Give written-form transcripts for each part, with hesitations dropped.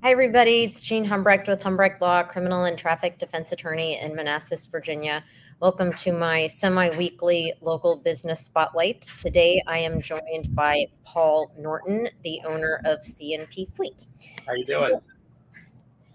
Hi, everybody. It's Jean Humbrecht with Humbrecht Law, criminal and traffic defense attorney in Manassas, Virginia. Welcome to my semi-weekly local business spotlight. Today, I am joined by Paul Norton, the owner of C&P Fleet. How you doing?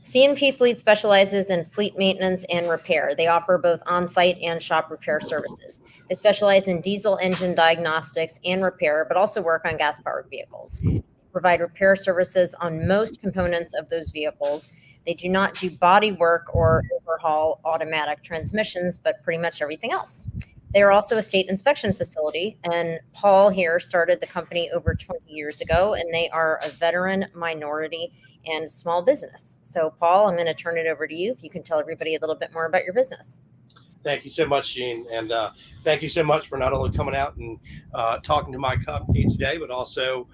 C&P Fleet specializes in fleet maintenance and repair. They offer both on-site and shop repair services. They specialize in diesel engine diagnostics and repair, but also work on gas-powered vehicles. They provide repair services on most components of those vehicles. They do not do body work or overhaul automatic transmissions, but pretty much everything else. They are also a state inspection facility, and Paul here started the company over 20 years ago, and they are a veteran minority and small business. So, Paul, I'm going to turn it over to you if you can tell everybody a little bit more about your business. Thank you so much, Gene, and thank you so much for not only coming out and talking to my company today, but also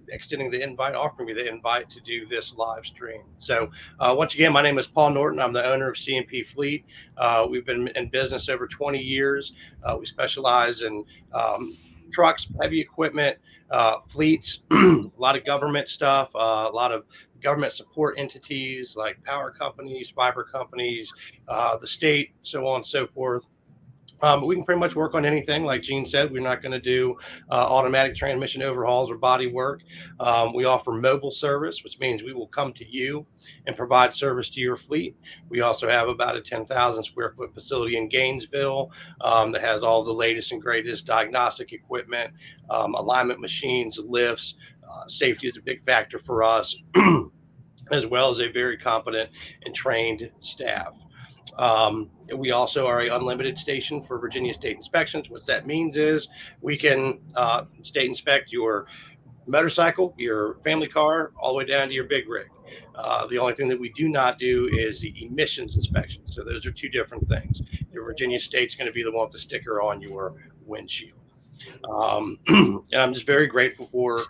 extending the invite, offering me the invite to do this live stream. So, once again, my name is Paul Norton. I'm the owner of C&P Fleet. We've been in business over 20 years. We specialize in trucks, heavy equipment, fleets, a lot of government stuff, a lot of government support entities like power companies, fiber companies, the state, so on and so forth. We can pretty much work on anything. Like Gene said, we're not going to do automatic transmission overhauls or body work. We offer mobile service, which means we will come to you and provide service to your fleet. We also have about a 10,000 square foot facility in Gainesville that has all the latest and greatest diagnostic equipment, alignment machines, lifts. Safety is a big factor for us, as well as a very competent and trained staff. We also are a unlimited station for Virginia state inspections. What that means is we can state inspect your motorcycle, your family car, all the way down to your big rig. The only thing that we do not do is the emissions inspection. So those are two different things. Your Virginia state's going to be the one with the sticker on your windshield. And I'm just very grateful for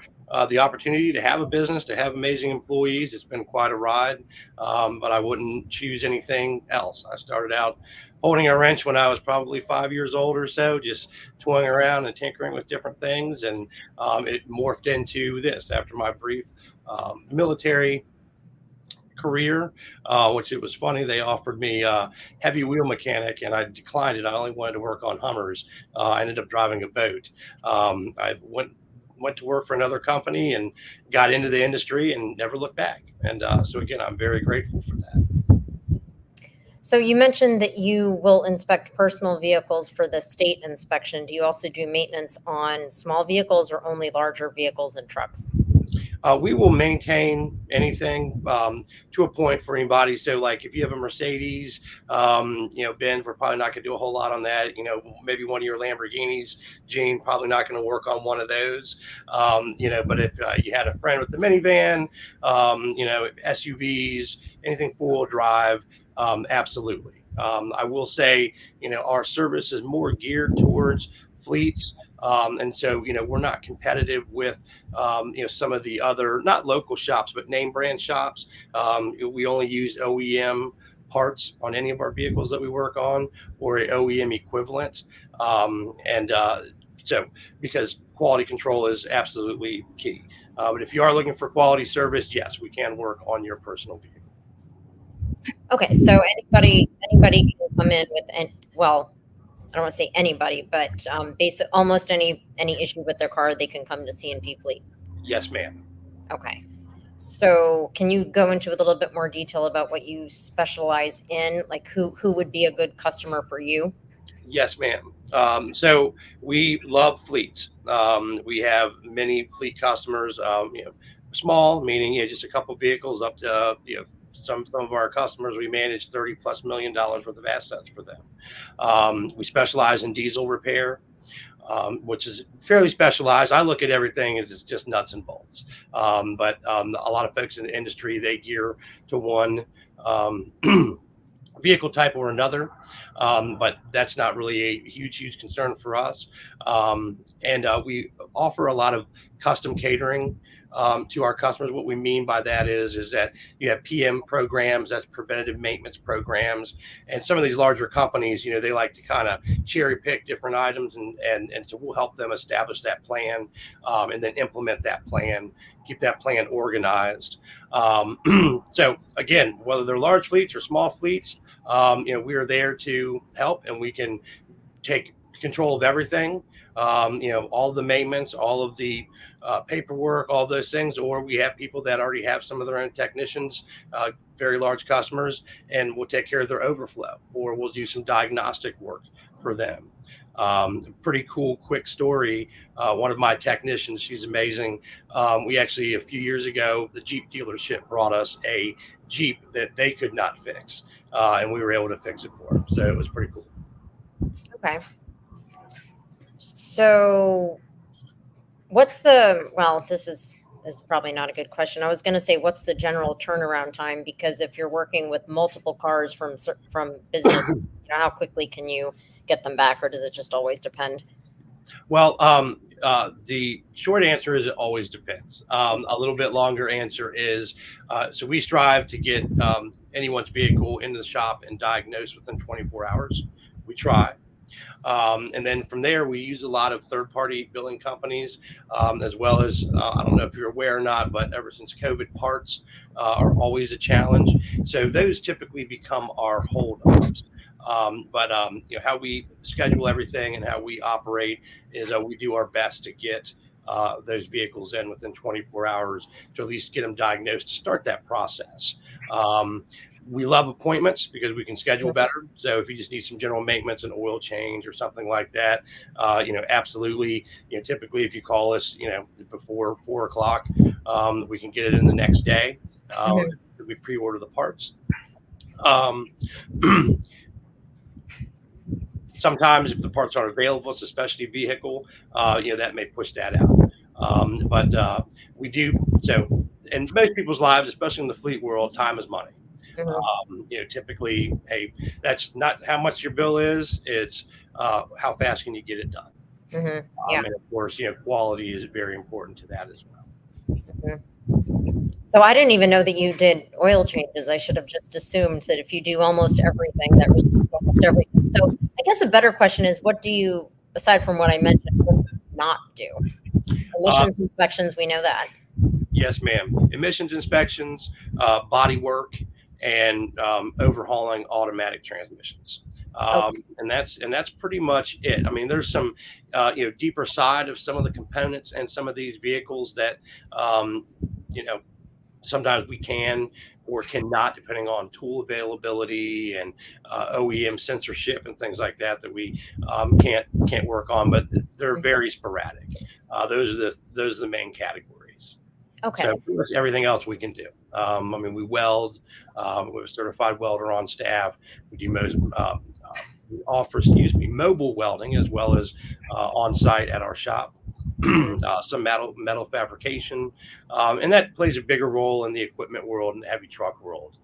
the opportunity to have a business, to have amazing employees. It's been quite a ride, but I wouldn't choose anything else. I started out holding a wrench when I was probably 5 years old or so, just toying around and tinkering with different things. And it morphed into this after my brief military career, which it was funny. They offered me heavy wheel mechanic, and I declined it. I only wanted to work on Hummers. I ended up driving a boat. I went to work for another company and got into the industry and never looked back. And so again, I'm very grateful for that. So, you mentioned that you will inspect personal vehicles for the state inspection. Do you also do maintenance on small vehicles or only larger vehicles and trucks? We will maintain anything to a point for anybody. So, like if you have a Mercedes, Ben, we're probably not going to do a whole lot on that. Maybe one of your Lamborghinis, Gene, probably not going to work on one of those. But if you had a friend with the minivan, SUVs, anything four-wheel drive, absolutely. I will say, our service is more geared towards fleets. And so, we're not competitive with, some of the other, not local shops, but name brand shops. We only use OEM parts on any of our vehicles that we work on, or an OEM equivalent. So, because quality control is absolutely key. But if you are looking for quality service, yes, we can work on your personal vehicle. Okay, so anybody can come in with, well, I don't want to say anybody, but almost any issue with their car, they can come to C&P Fleet. Yes, ma'am. Okay. So, can you go into a little bit more detail about what you specialize in? Like who would be a good customer for you? Yes, ma'am. So we love fleets. We have many fleet customers. Small, meaning just a couple vehicles, up to some of our customers. We manage $30+ million worth of assets for them. We specialize in diesel repair, which is fairly specialized. I look at everything as it's just nuts and bolts. But a lot of folks in the industry, they gear to one vehicle type or another, but that's not really a huge concern for us. And we offer a lot of custom catering to our customers. What we mean by that is that you have PM programs, that's preventative maintenance programs, and some of these larger companies, they like to kind of cherry pick different items, and so we'll help them establish that plan, and then implement that plan, keep that plan organized. So again, whether they're large fleets or small fleets, we are there to help, and we can take control of everything. All the maintenance, all of the paperwork, all those things. Or we have people that already have some of their own technicians, very large customers, and we'll take care of their overflow, or we'll do some diagnostic work for them. Pretty cool, quick story. One of my technicians, she's amazing. We actually, a few years ago, the Jeep dealership brought us a Jeep that they could not fix, and we were able to fix it for them. So it was pretty cool. Okay. So this is probably not a good question. I was going to say, what's the general turnaround time? Because if you're working with multiple cars from business, how quickly can you get them back, or does it just always depend? Well, the short answer is it always depends. A little bit longer answer is, so we strive to get anyone's vehicle into the shop and diagnosed within 24 hours. We try. And then from there, we use a lot of third-party billing companies, as well as, I don't know if you're aware or not, but ever since COVID, parts are always a challenge. So those typically become our holdups. But how we schedule everything and how we operate is we do our best to get those vehicles in within 24 hours to at least get them diagnosed to start that process. We love appointments because we can schedule better. So if you just need some general maintenance, an oil change or something like that, absolutely. Typically if you call us, before 4 o'clock, we can get it in the next day. We pre-order the parts. Sometimes if the parts aren't available, it's a specialty vehicle, that may push that out. But we do. So in most people's lives, especially in the fleet world, time is money. Typically, hey, that's not how much your bill is. It's how fast can you get it done. And of course, quality is very important to that as well. So I didn't even know that you did oil changes. I should have just assumed that if you do almost everything, that means almost everything. So I guess a better question is, what do you, aside from what I mentioned, what do you not do? Emissions inspections, we know that. Yes, ma'am. Emissions inspections, body work, and overhauling automatic transmissions. And that's pretty much it. I mean, there's some deeper side of some of the components and some of these vehicles that sometimes we can or cannot, depending on tool availability and OEM censorship and things like that we can't work on, but they're very sporadic. Those are the main categories. Okay. So pretty much everything else we can do. We weld. We have a certified welder on staff. We do we offer, mobile welding as well as on site at our shop. Some metal fabrication, and that plays a bigger role in the equipment world and the heavy truck world.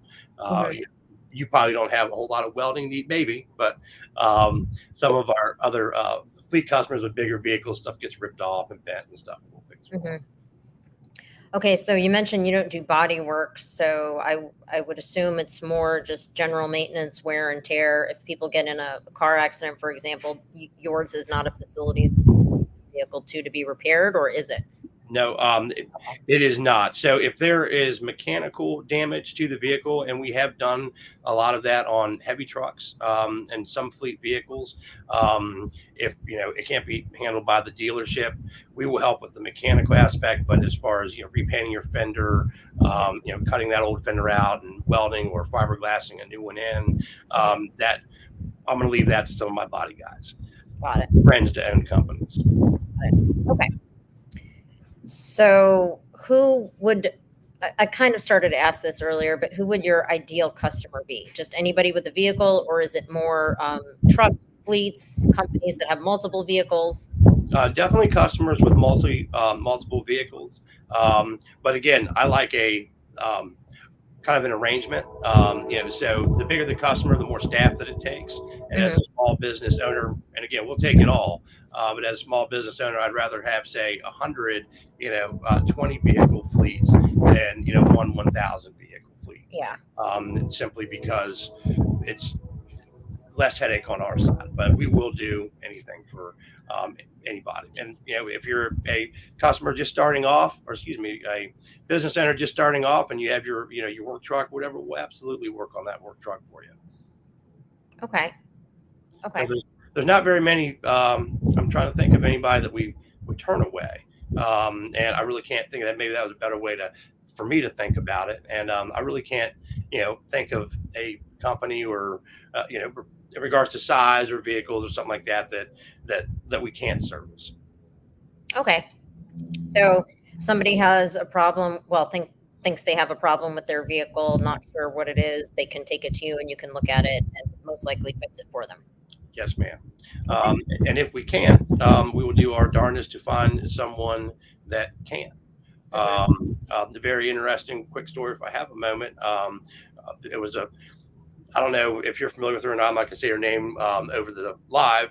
You probably don't have a whole lot of welding need, maybe, but some of our other fleet customers with bigger vehicles, stuff gets ripped off and bent and stuff. We'll fix it. Okay, so you mentioned you don't do body work, so I would assume it's more just general maintenance, wear and tear. If people get in a car accident, for example, yours is not a facility vehicle to be repaired, or is it? No, it is not. So if there is mechanical damage to the vehicle, and we have done a lot of that on heavy trucks and some fleet vehicles, if it can't be handled by the dealership, we will help with the mechanical aspect. But as far as repainting your fender, cutting that old fender out and welding or fiberglassing a new one in, that I'm going to leave that to some of my body guys. Got it. Friends to own companies. Okay. So who would, I kind of started to ask this earlier, but who would your ideal customer be? Just anybody with a vehicle, or is it more trucks, fleets, companies that have multiple vehicles? Definitely customers with multiple vehicles. But again, I like a kind of an arrangement. So the bigger the customer, the more staff that it takes. And as Hmm. a small business owner, and again, we'll take it all. But as a small business owner, I'd rather have, say, 100, 20 vehicle fleets than, 1,000 vehicle fleet. Yeah. Simply because it's less headache on our side, but we will do anything for anybody. And if you're a customer just starting off, or excuse me, a business owner just starting off, and you have your work truck, whatever, we'll absolutely work on that work truck for you. Okay. Okay. There's not very many. I'm trying to think of anybody that we would turn away, and I really can't think of that. Maybe that was a better way for me to think about it. And I really can't, think of a company or, in regards to size or vehicles or something like that we can't service. Okay. So somebody has a problem, well, thinks they have a problem with their vehicle, not sure what it is, they can take it to you and you can look at it and most likely fix it for them. Yes, ma'am. Okay. And if we can't, we will do our darndest to find someone that can. The very interesting quick story, if I have a moment. It was I don't know if you're familiar with her or not. I'm not going to say her name over the live.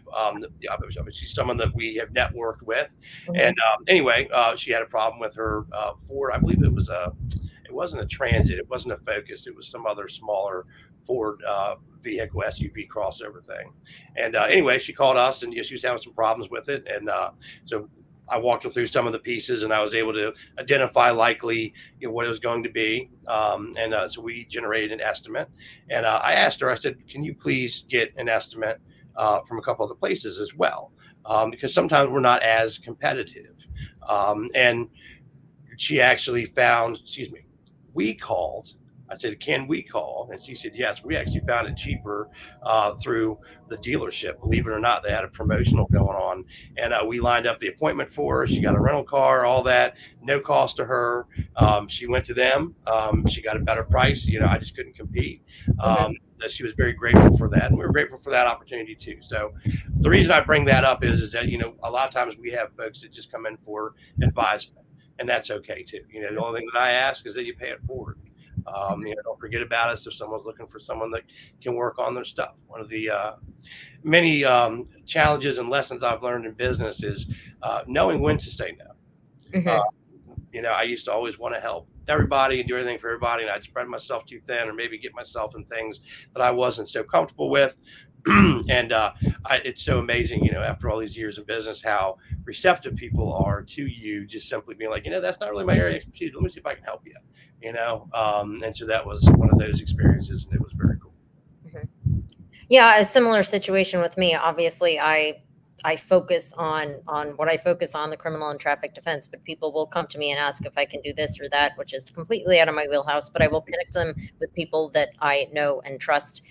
She's someone that we have networked with. Mhm. And anyway, she had a problem with her Ford. I believe it wasn't a Transit. It wasn't a Focus. It was some other smaller Ford vehicle SUV crossover thing. And anyway, she called us, and she was having some problems with it. And so I walked her through some of the pieces, and I was able to identify likely, what it was going to be. So we generated an estimate, and I asked her. I said, "Can you please get an estimate from a couple other places as well, because sometimes we're not as competitive." And she actually found. Excuse me. We called. I said, "Can we call?" And she said, "Yes." We actually found it cheaper through the dealership. Believe it or not, they had a promotional going on, and we lined up the appointment for her. She got a rental car, all that, no cost to her. She went to them. She got a better price. I just couldn't compete. Mhm. She was very grateful for that, and we were grateful for that opportunity too. So, the reason I bring that up is that a lot of times we have folks that just come in for advisement, and that's okay too. The only thing that I ask is that you pay it forward. Don't forget about us if someone's looking for someone that can work on their stuff. One of the many challenges and lessons I've learned in business is knowing when to say no. Mhm. I used to always want to help everybody and do everything for everybody, and I'd spread myself too thin, or maybe get myself in things that I wasn't so comfortable with. And it's so amazing, after all these years of business, how receptive people are to you, just simply being like, that's not really my area of expertise. Let me see if I can help you. And so that was one of those experiences, and it was very cool. Mhm. Yeah, a similar situation with me. Obviously, I focus on what I focus on, the criminal and traffic defense, but people will come to me and ask if I can do this or that, which is completely out of my wheelhouse, but I will connect them with people that I know and trust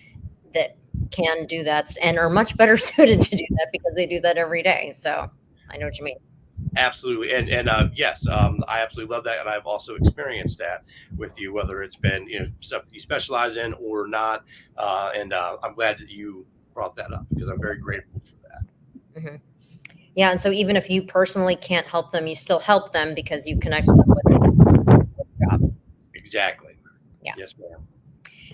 that can do that and are much better suited to do that because they do that every day. So I know what you mean. Absolutely, and yes, I absolutely love that, and I've also experienced that with you, whether it's been stuff that you specialize in or not. And I'm glad that you brought that up, because I'm very grateful for that. Hmm. Yeah, and so even if you personally can't help them, you still help them because you connect them with the job. Exactly. Yeah. Yes, ma'am.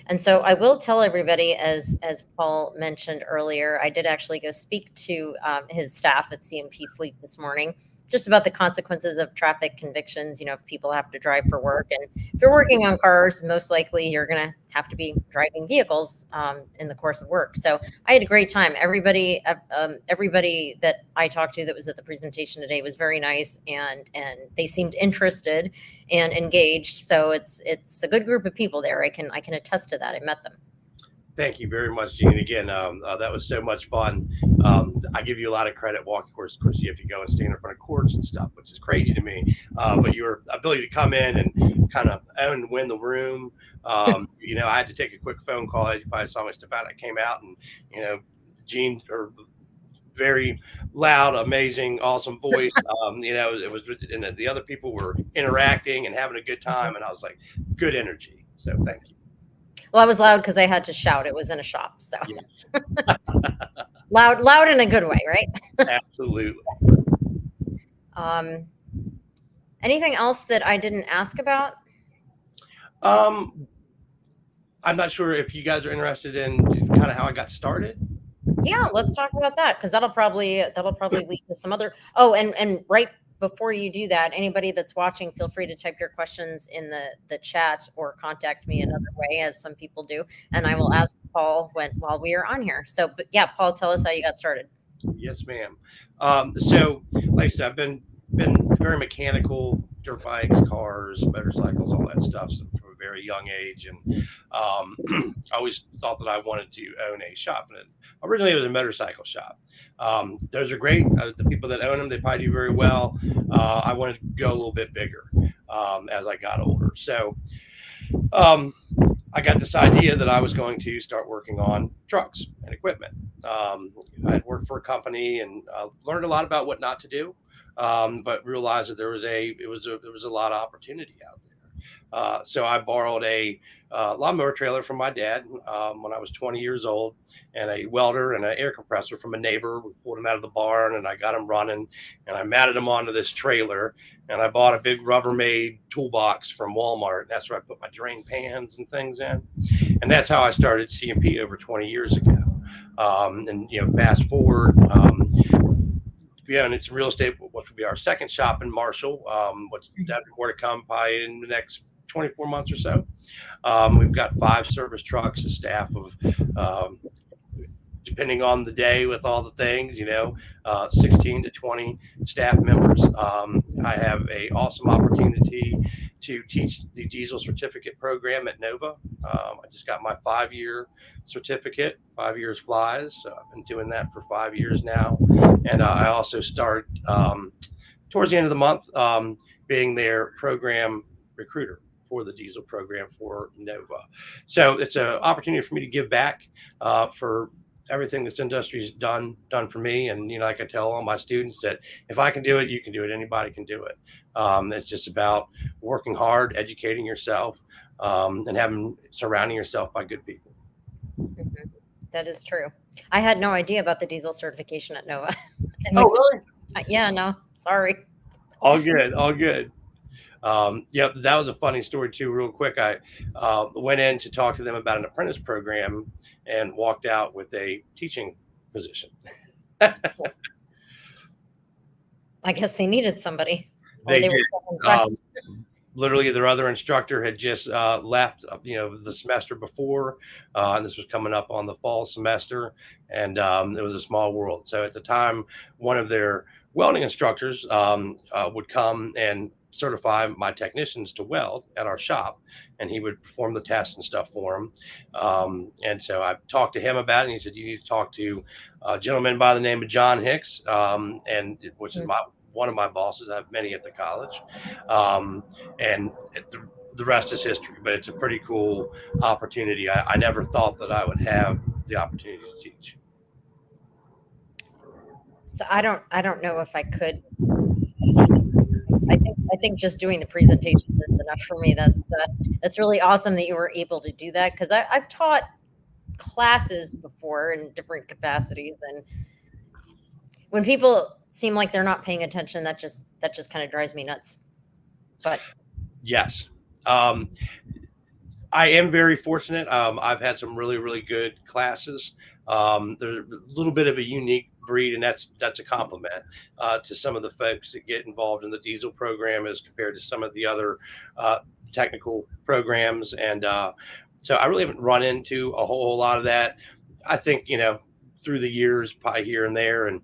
And so I will tell everybody, as Paul mentioned earlier, I did actually go speak to his staff at C&P Fleet this morning, just about the consequences of traffic convictions. If people have to drive for work, and if you're working on cars, most likely you're going to have to be driving vehicles in the course of work. So I had a great time. Everybody that I talked to that was at the presentation today was very nice, and they seemed interested and engaged. So it's a good group of people there. I can attest to that. I met them. Thank you very much, Gene. Again, that was so much fun. I give you a lot of credit. Walking course, of course, you have to go and stand in front of courts and stuff, which is crazy to me. But your ability to come in and kind of own and win the room. I had to take a quick phone call. As you probably saw me step out. I came out, and Gene, or very loud, amazing, awesome voice. It was, and the other people were interacting and having a good time, and I was like, good energy. So thank you. Well, I was loud because I had to shout. It was in a shop, so Yes, loud in a good way, right? absolutely. Um, anything else that I didn't ask about? Um, I'm not sure if you guys are interested in kind of how I got started. Yeah, let's talk about that because that'll probably lead to some other. Oh, and right before you do that, anybody that's watching, feel free to type your questions in the chat or contact me another way, as some people do, and I will ask Paul while we are on here. So, but yeah, Paul, tell us how you got started. Yes, ma'am. So, like I said, I've been very mechanical, dirt bikes, cars, motorcycles, all that stuff from a very young age, and I always thought that I wanted to own a shop. And originally, it was a motorcycle shop. Those are great. The people that own them, they probably do very well. I wanted to go a little bit bigger as I got older. So, um, I got this idea that I was going to start working on trucks and equipment. I had worked for a company and learned a lot about what not to do, but realized that there was a lot of opportunity out there. So I borrowed a lawnmower trailer from my dad when I was 20 years old, and a welder and an air compressor from a neighbor. We pulled him out of the barn, and I got him running, and I mounted him onto this trailer. And I bought a big Rubbermaid toolbox from Walmart. That's where I put my drain pans and things in, and that's how I started C&P over 20 years ago. And fast forward, and it's real estate, which will be our second shop in Marshall. What's that more to come probably in the next 24 months or so. We've got 5 service trucks, a staff of, depending on the day with all the things, 16 to 20 staff members. I have a awesome opportunity to teach the diesel certificate program at Nova. I just got my 5-year certificate, 5 years flies. So I've been doing that for 5 years now. And I also start towards the end of the month being their program recruiter for the diesel program for Nova. So it's an opportunity for me to give back for everything this industry has done for me. And like I tell all my students, that if I can do it, you can do it. Anybody can do it. It's just about working hard, educating yourself, and having surrounding yourself by good people. Mhm. That is true. I had no idea about the diesel certification at Nova. And Oh, really? yeah, no, sorry. All good, all good. Yep, that was a funny story too. Real quick, I went in to talk to them about an apprentice program and walked out with a teaching position. I guess they needed somebody, or They they were did. so Um, impressed. Literally, their other instructor had just left, the semester before, and this was coming up on the fall semester, and it was a small world. So at the time, one of their welding instructors would come and certify my technicians to weld at our shop, and he would perform the tests and stuff for them. And so I talked to him about it, and he said, "You need to talk to a gentleman by the name of John Hicks, and which is Mhm. one of my bosses. I have many at the college." Um, and the rest is history. But it's a pretty cool opportunity. I never thought that I would have the opportunity to teach. So I don't know if I could teach. I think just doing the presentations is enough for me. That's really awesome that you were able to do that because I've taught classes before in different capacities, and when people seem like they're not paying attention, that just kind of drives me nuts. But Yes. Um, I am very fortunate. I've had some really, really good classes. They're a little bit of a unique breed, and that's a compliment to some of the folks that get involved in the diesel program as compared to some of the other uh, technical programs. And so I really haven't run into a whole lot of that. I think through the years, probably here and there, and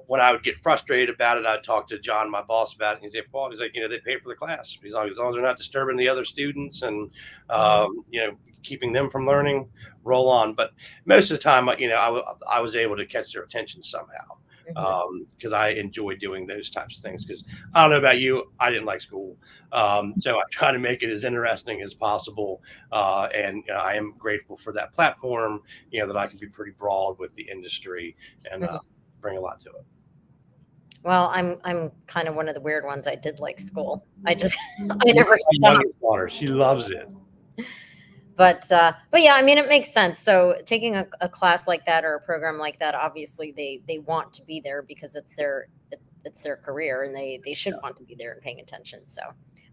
when I would get frustrated about it, I'd talk to John, my boss, about it. And he'd say, "Paul, he's like, they pay for the class. As long as they're not disturbing the other students and, mhm, keeping them from learning, roll on." But most of the time, I was able to catch their attention somehow mhm, because I enjoy doing those types of things. Because I don't know about you, I didn't like school. So I try to make it as interesting as possible. And I am grateful for that platform, that I can be pretty broad with the industry and mhm. bring a lot to it. Well, I'm kind of one of the weird ones. I did like school. I just I Yeah, never my stopped. youngest daughter, she loves it. But yeah, I mean, it makes sense. So taking a class like that or a program like that, obviously they want to be there because it's their career, and they should want to be there and paying attention. So,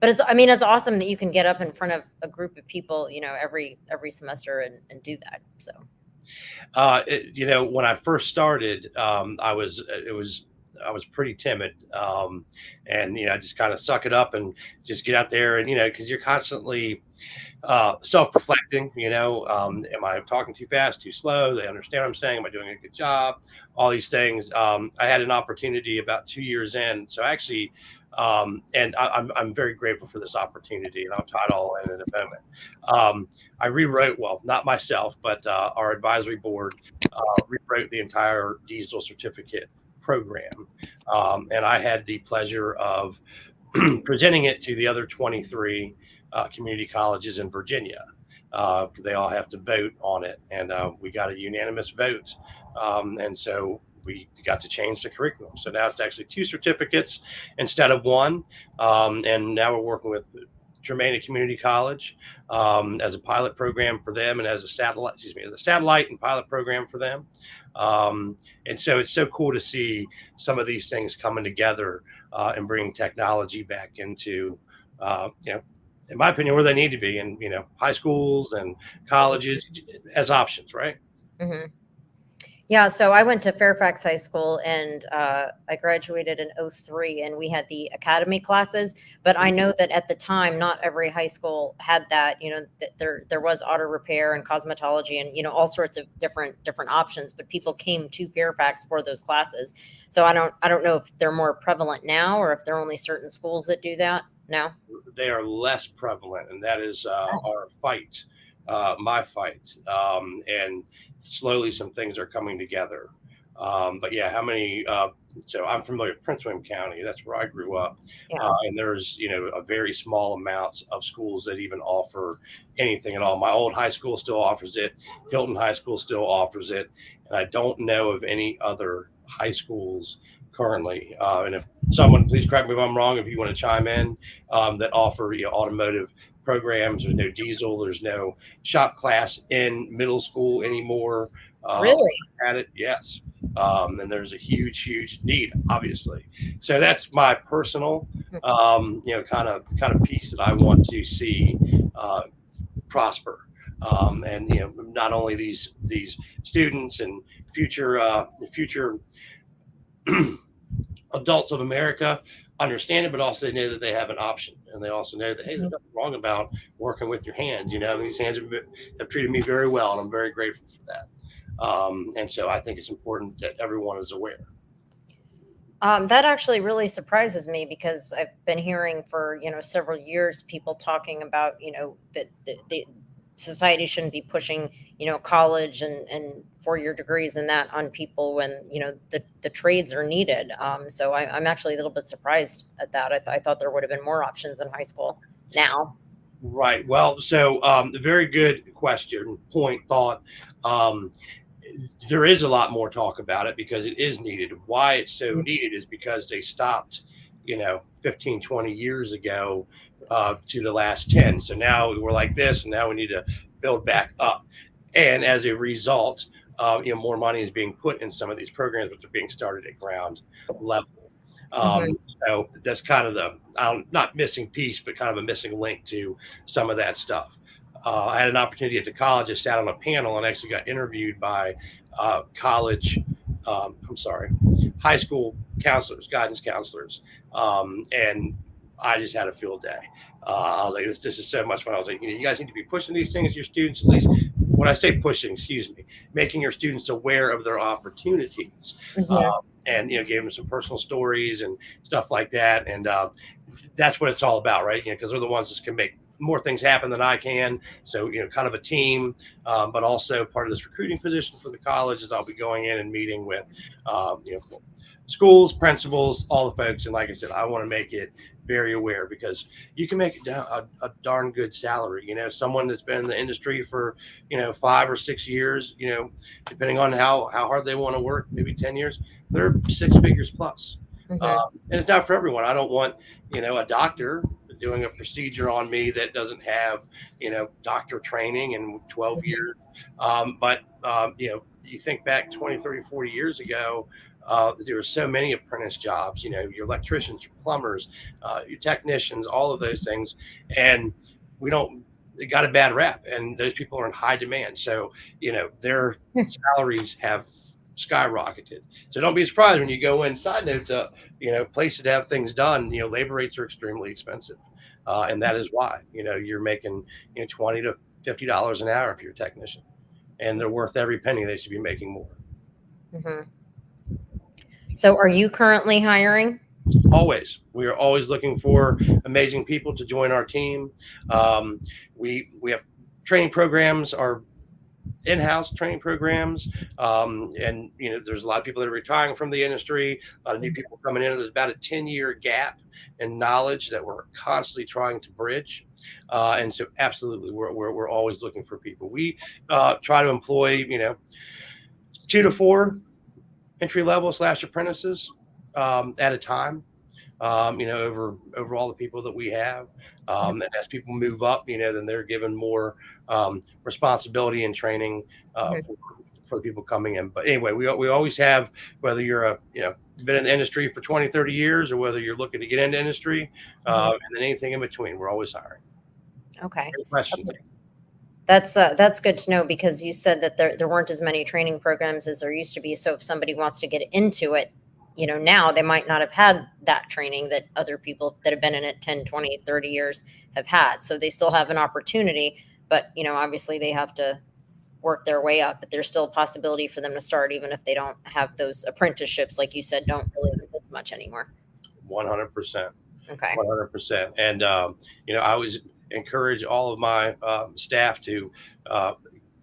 But it's, I mean, it's awesome that you can get up in front of a group of people, every semester and do that. So, When I first started, I was pretty timid, and I just kind of suck it up and just get out there, and because you're constantly self-reflecting. Am I talking too fast, too slow? Do they understand what I'm saying? Am I doing a good job? All these things. I had an opportunity about 2 years in, so actually, and I'm very grateful for this opportunity, and I'll tie it all in a moment. I rewrote, well, not myself, but our advisory board rewrote the entire diesel certificate program, and I had the pleasure of presenting it to the other 23 community colleges in Virginia. They all have to vote on it, and we got a unanimous vote, and so we got to change the curriculum. So now it's actually 2 certificates instead of 1, and now we're working with Germania Community College as a pilot program for them, and as a satellite and pilot program for them. And so it's so cool to see some of these things coming together and bringing technology back into, in my opinion, where they need to be in, high schools and colleges as options, right? mhm. Yeah, so I went to Fairfax High School, and I graduated in '03, and we had the academy classes. But I know that at the time, not every high school had that. That there was auto repair and cosmetology, and all sorts of different options. But people came to Fairfax for those classes. So I don't know if they're more prevalent now, or if there are only certain schools that do that now. They are less prevalent, and that is our fight, my fight. And slowly some things are coming together. But yeah, how many? So I'm familiar with Prince William County. That's where I grew up, Yeah. and there's a very small amount of schools that even offer anything at all. My old high school still offers it. Hilton High School still offers it, and I don't know of any other high schools currently. And if someone, please correct me if I'm wrong, if you want to chime in, that offer automotive programs. There's no diesel. There's no shop class in middle school anymore. Really? At it, yes. And there's a huge need, obviously. So that's my personal, kind of piece that I want to see prosper. And not only these students and future adults of America understand it, but also they know that they have an option, and they also know that, hey, there's nothing wrong about working with your hands. These hands have treated me very well, and I'm very grateful for that. And so I think it's important that everyone is aware. That actually really surprises me, because I've been hearing for several years people talking about that the society shouldn't be pushing college and 4-year degrees and that on people when the trades are needed. So I'm actually a little bit surprised at that. I thought there would have been more options in high school now. Right. Well, so very good question, point, thought. Um, there is a lot more talk about it because it is needed. Why it's so needed is because they stopped, 15, 20 years ago to the last 10. So now we're like this, and now we need to build back up. And as a result, more money is being put in some of these programs, which are being started at ground level. Mhm. So that's kind of the not missing piece, but kind of a missing link to some of that stuff. I had an opportunity at the college. I sat on a panel and actually got interviewed by college, I'm sorry, high school counselors, guidance counselors, and I just had a field day. I was like, this is so much fun. I was like, you guys need to be pushing these things, your students, at least when I say pushing, excuse me, making your students aware of their opportunities. Mhm. And gave them some personal stories and stuff like that, and that's what it's all about, right? Because they're the ones that can make more things happen than I can. So kind of a team, but also part of this recruiting position for the college is I'll be going in and meeting with schools, principals, all the folks, and like I said, I want to make it very aware, because you can make it a darn good salary. Someone that's been in the industry for 5 or 6 years, depending on how hard they want to work, maybe 10 years, they're 6 figures plus. Mhm. And it's not for everyone. I don't want a doctor doing a procedure on me that doesn't have doctor training and 12 Mhm. years. But you think back 20, 30, 40 years ago, there are so many apprentice jobs, your electricians, your plumbers, your technicians, all of those things. And we don't, they got a bad rap, and those people are in high demand. So, their salaries have skyrocketed. So don't be surprised when you go in. Side note, places to have things done, labor rates are extremely expensive. And that is why, you're making, 20 to $50 an hour if you're a technician, and they're worth every penny. They should be making more. Mm-hmm. So are you currently hiring? Always. We are always looking for amazing people to join our team. We have training programs, our in-house training programs, and there's a lot of people that are retiring from the industry, a lot of new people coming in. There's about a 10-year gap in knowledge that we're constantly trying to bridge, and so absolutely, we're always looking for people. We try to employ 2 to 4 entry level / apprentices at a time. Over all the people that we have. And as people move up, then they're given more responsibility and training for the people coming in. But anyway, we always have, whether you're been in the industry for 20, 30 years, or whether you're looking to get into industry, and then anything in between, we're always hiring. Okay. Great question. Okay. That's good to know, because you said that there weren't as many training programs as there used to be. So if somebody wants to get into it, now they might not have had that training that other people that have been in it 10, 20, 30 years have had. So they still have an opportunity, but obviously they have to work their way up, but there's still a possibility for them to start, even if they don't have those apprenticeships, like you said, don't really exist much anymore. 100%. Okay. 100%. And, I always encourage all of my staff to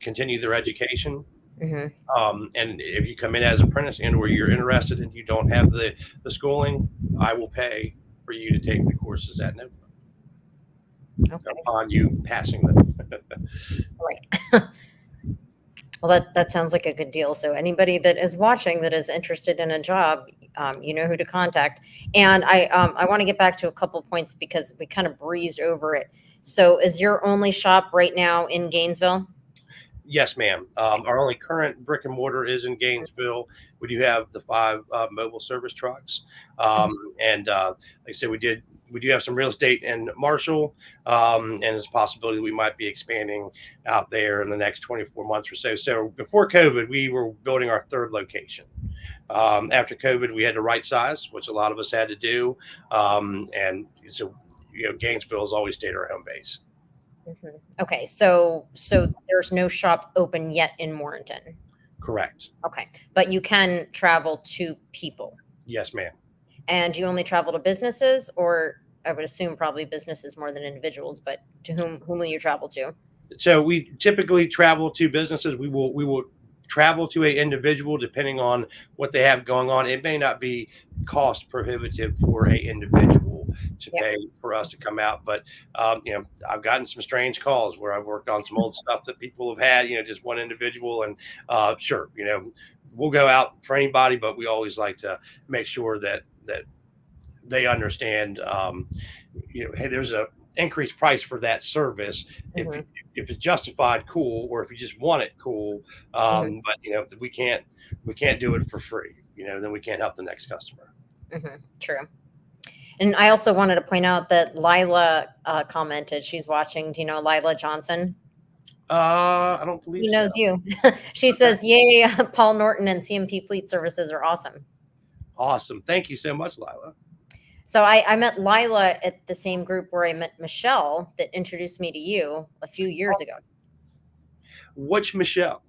continue their education. And if you come in as apprentice and or you're interested and you don't have the schooling, I will pay for you to take the courses at Nova upon you passing them. Right. Well, that sounds like a good deal. So anybody that is watching that is interested in a job, you know who to contact. And I want to get back to a couple points because we kind of breezed over it. So is your only shop right now in Gainesville? Yes, ma'am. Our only current brick and mortar is in Gainesville. We do have the 5 mobile service trucks, and like I said, we do have some real estate in Marshall, and there's a possibility we might be expanding out there in the next 24 months or so. So before COVID, we were building our 3rd location. After COVID, we had to right size, which a lot of us had to do, and so Gainesville has always stayed our home base. Okay, so there's no shop open yet in Morrington. Correct. Okay, but you can travel to people. Yes, ma'am. And you only travel to businesses, or I would assume probably businesses more than individuals, but to whom will you travel to? So we typically travel to businesses. We will travel to an individual depending on what they have going on. It may not be cost prohibitive for an individual to pay for us to come out, but I've gotten some strange calls where I've worked on some old stuff that people have had, just one individual, and sure, we'll go out for anybody, but we always like to make sure that they understand, hey, there's a increased price for that service. If it's justified, cool, or if you just want it, cool. But if we can't do it for free, then we can't help the next customer. True. And I also wanted to point out that Lila commented. She's watching. Do you know Lila Johnson? I don't believe he knows you. She says, "Yay, Paul Norton and C&P Fleet services are awesome." Awesome. Thank you so much, Lila. So I met Lila at the same group where I met Michelle that introduced me to you a few years ago. Which Michelle?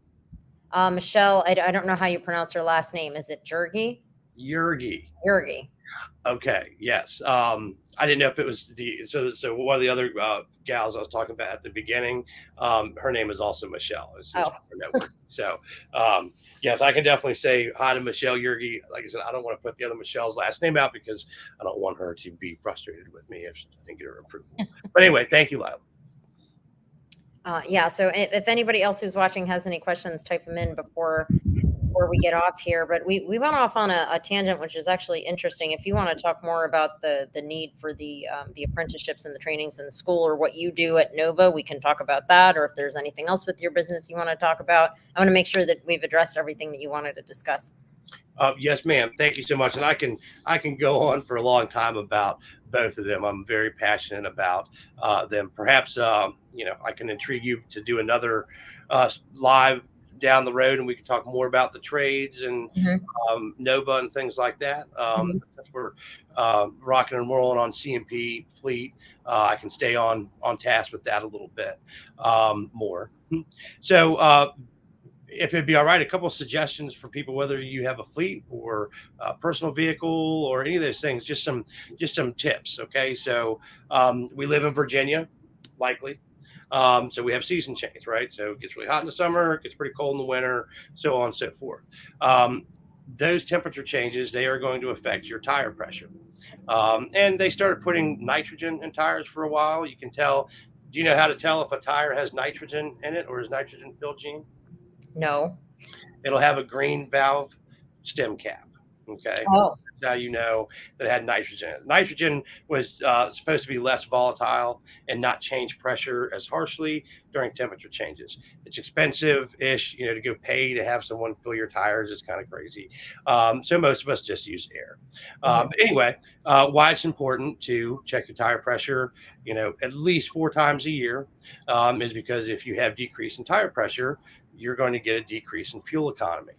Michelle, I don't know how you pronounce her last name. Is it Jurgi? Jurgi. Okay. Yes. I didn't know if it was so one of the other gals I was talking about at the beginning, her name is also Michelle. So yes, I can definitely say hi to Michelle Jurgi. Like I said, I don't want to put the other Michelle's last name out because I don't want her to be frustrated with me if I didn't get her approval. But anyway, thank you, Lila. Yeah. So if anybody else who's watching has any questions, type them in before we get off here. But we went off on a tangent, which is actually interesting. If you want to talk more about the need for the apprenticeships and the trainings in the school, or what you do at Nova, we can talk about that. Or if there's anything else with your business you want to talk about, I want to make sure that we've addressed everything that you wanted to discuss. Yes, ma'am. Thank you so much. And I can go on for a long time about both of them. I'm very passionate about them. Perhaps I can intrigue you to do another live down the road, and we can talk more about the trades and Mhm, Nova and things like that. mhm, Since we're rocking and rolling on C&P Fleet, I can stay on task with that a little bit more. So if it'd be all right, a couple of suggestions for people, whether you have a fleet or a personal vehicle or any of those things, just some tips. Okay, so we live in Virginia, likely. So we have season change, right? So it gets really hot in the summer, it gets pretty cold in the winter, so on and so forth. Um, those temperature changes, they are going to affect your tire pressure. And they started putting nitrogen in tires for a while. You can tell. Do you know how to tell if a tire has nitrogen in it or is nitrogen filled, Gene? no. It'll have a green valve stem cap. Okay. Oh. That's how you know that it had nitrogen in it. Nitrogen was supposed to be less volatile and not change pressure as harshly during temperature changes. It's expensive ish, to go pay to have someone fill your tires is kind of crazy. So most of us just use air. Mhm, Anyway, why it's important to check your tire pressure, at least 4 times a year, is because if you have decrease in tire pressure, you're going to get a decrease in fuel economy.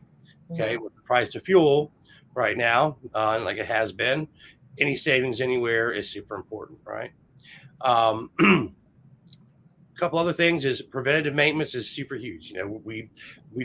Okay, mhm, with the price of fuel right now, like it has been, any savings anywhere is super important, right? A couple other things is preventative maintenance is super huge. We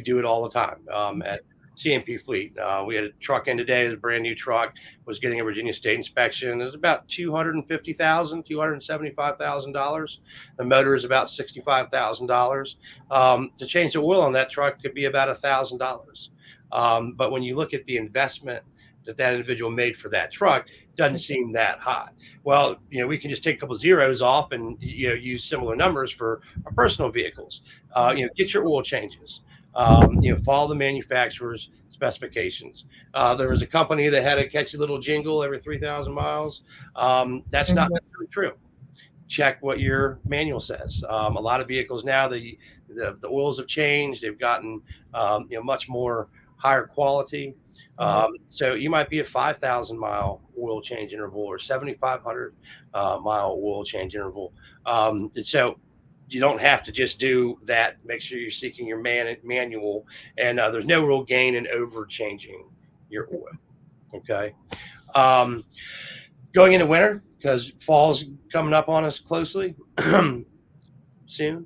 do it all the time at C&P Fleet. We had a truck in today, it was a brand new truck, was getting a Virginia State inspection. It was about $275,000. The motor is about $65,000. To change the oil on that truck could be about $1,000. But when you look at the investment that individual made for that truck, doesn't seem that high. Well, we can just take a couple of zeros off and use similar numbers for our personal vehicles. mhm, Get your oil changes. Follow the manufacturer's specifications. There was a company that had a catchy little jingle every 3,000 miles. That's not mhm, necessarily true. Check what your manual says. A lot of vehicles now, the oils have changed. They've gotten much more higher quality. mhm, So you might be a 5,000 mile oil change interval or 7,500 mile oil change interval. So you don't have to just do that. Make sure you're seeking your manual, and there's no real gain in over changing your oil. Okay. Um, Going into winter, because fall's coming up on us closely soon.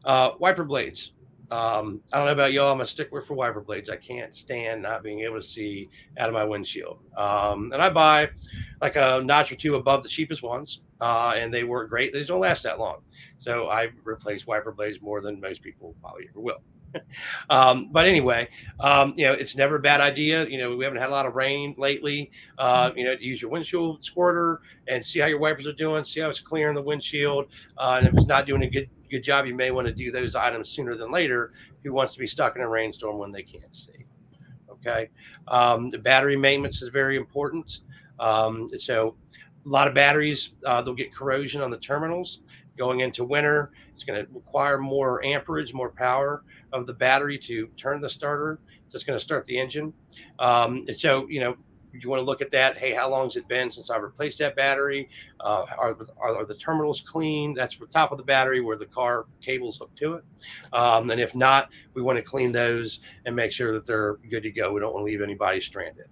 Wiper blades. I don't know about y'all. I'm a stickler for wiper blades. I can't stand not being able to see out of my windshield. And I buy like a notch or two above the cheapest ones, and they work great. They just don't last that long. So I replace wiper blades more than most people probably ever will. But anyway, it's never a bad idea. We haven't had a lot of rain lately. mhm, To use your windshield squirter and see how your wipers are doing, see how it's clearing the windshield. And if it's not doing a good job, you may want to do those items sooner than later. Who wants to be stuck in a rainstorm when they can't see? Okay. The battery maintenance is very important. So a lot of batteries, they'll get corrosion on the terminals going into winter. It's going to require more amperage, more power of the battery to turn the starter. So it's going to start the engine. So, you want to look at that. Hey, how long has it been since I replaced that battery? Are the terminals clean? That's the top of the battery where the car cables hook to it. And if not, we want to clean those and make sure that they're good to go. We don't want to leave anybody stranded.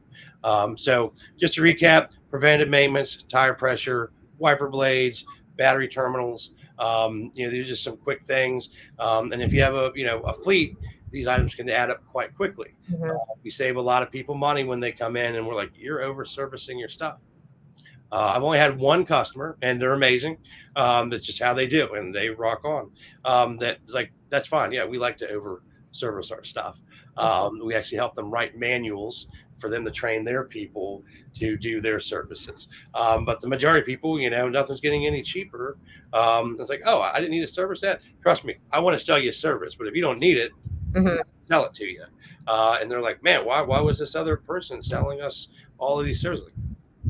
So just to recap, preventive maintenance, tire pressure, wiper blades, battery terminals. These are just some quick things. And if you have a fleet, these items can add up quite quickly. mhm. We save a lot of people money when they come in and we're like, you're over servicing your stuff. I've only had one customer, and they're amazing. That's just how they do, and they rock on. That's fine. Yeah, we like to over service our stuff. We actually help them write manuals for them to train their people to do their services. But the majority of people, nothing's getting any cheaper. It's like, oh, I didn't need to service that. Trust me, I want to sell you a service, but if you don't need it, I'm Mhm. not gonna sell it to you. And they're like, man, why was this other person selling us all of these services?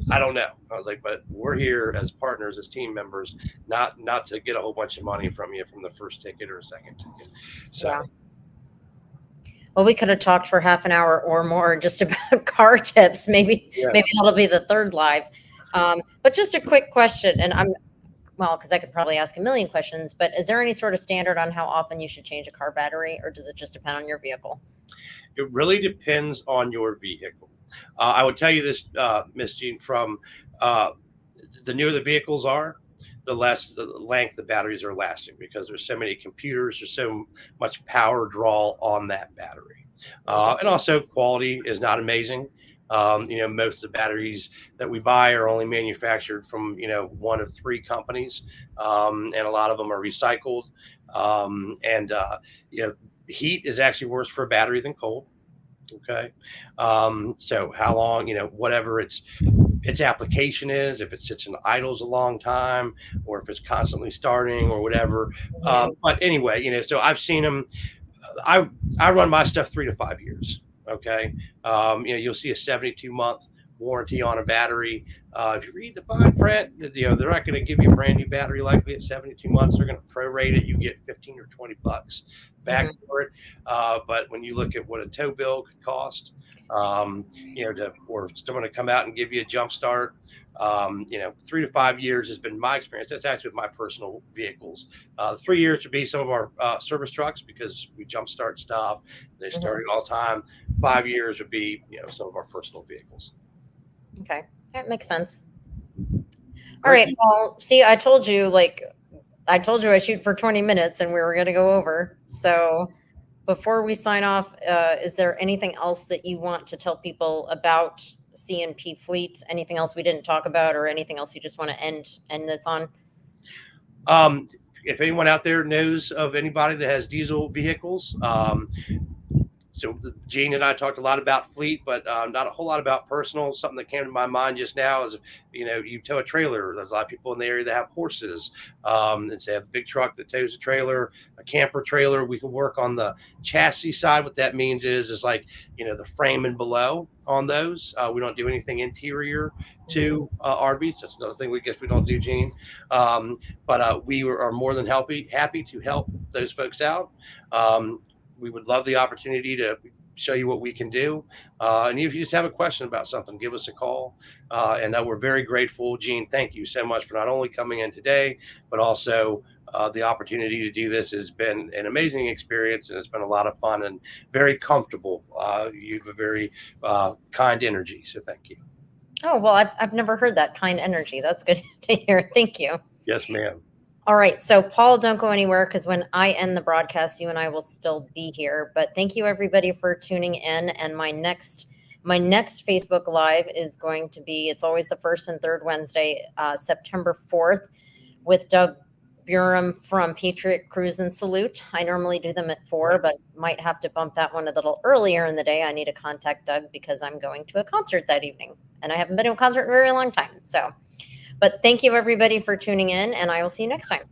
I don't know. I was like, but we're here as partners, as team members, not to get a whole bunch of money from you from the first ticket or second ticket. So Yeah. Well, we could have talked for half an hour or more just about car tips. Yeah. Maybe that'll be the third live. But just a quick question, and well, because I could probably ask a million questions, but is there any sort of standard on how often you should change a car battery, or does it just depend on your vehicle? It really depends on your vehicle. I would tell you this, Miss Jean, from uh, the newer the vehicles are, the less the length the batteries are lasting because there's so many computers, there's so much power draw on that battery. Mhm. And also quality is not amazing. Most of the batteries that we buy are only manufactured from, one of three companies, and a lot of them are recycled. And you know, heat is actually worse for a battery than cold. Okay. So how long, whatever its application is, if it sits in idles a long time, or if it's constantly starting or whatever. Mhm. But anyway, so I've seen them. I run my stuff 3 to 5 years. Okay. You'll see a 72-month warranty on a battery. If you read the fine print, they're not going to give you a brand new battery likely at 72 months. They're going to prorate it. You get 15 or $20 back Mhm. for it. But when you look at what a tow bill could cost, or someone to come out and give you a jump start, 3 to 5 years has been my experience. That's actually with my personal vehicles. 3 years would be some of our service trucks because we jumpstart stuff. They start Mhm. it all the time. 5 years would be, some of our personal vehicles. Okay, that makes sense. All Great. right. Well, see, I told you I shoot for 20 minutes and we were going to go over. So before we sign off, is there anything else that you want to tell people about C&P Fleet? Anything else we didn't talk about, or anything else you just want to end this on? Um, if anyone out there knows of anybody that has diesel vehicles, so Gene and I talked a lot about fleet, but not a whole lot about personal. Something that came to my mind just now is, you tow a trailer. There's a lot of people in the area that have horses. And say a big truck that tows a trailer, a camper trailer. We can work on the chassis side. What that means is like, the frame and below on those. We don't do anything interior to RVs. That's another thing we guess we don't do, Gene. But we are more than happy to help those folks out. We would love the opportunity to show you what we can do. And if you just have a question about something, give us a call. And we're very grateful. Gene, thank you so much for not only coming in today, but also the opportunity to do this has been an amazing experience, and it's been a lot of fun and very comfortable. You have a very kind energy. So thank you. Oh, well, I've never heard that kind energy. That's good to hear. Thank you. Yes, ma'am. All right. So, Paul, don't go anywhere because when I end the broadcast, you and I will still be here. But thank you, everybody, for tuning in. And my next Facebook Live is going to be, it's always the first and third Wednesday, September 4th, with Doug Buram from Patriot Cruise and Salute. I normally do them at 4, but might have to bump that one a little earlier in the day. I need to contact Doug because I'm going to a concert that evening. And I haven't been to a concert in a very long time. So, but thank you, everybody, for tuning in, and I will see you next time.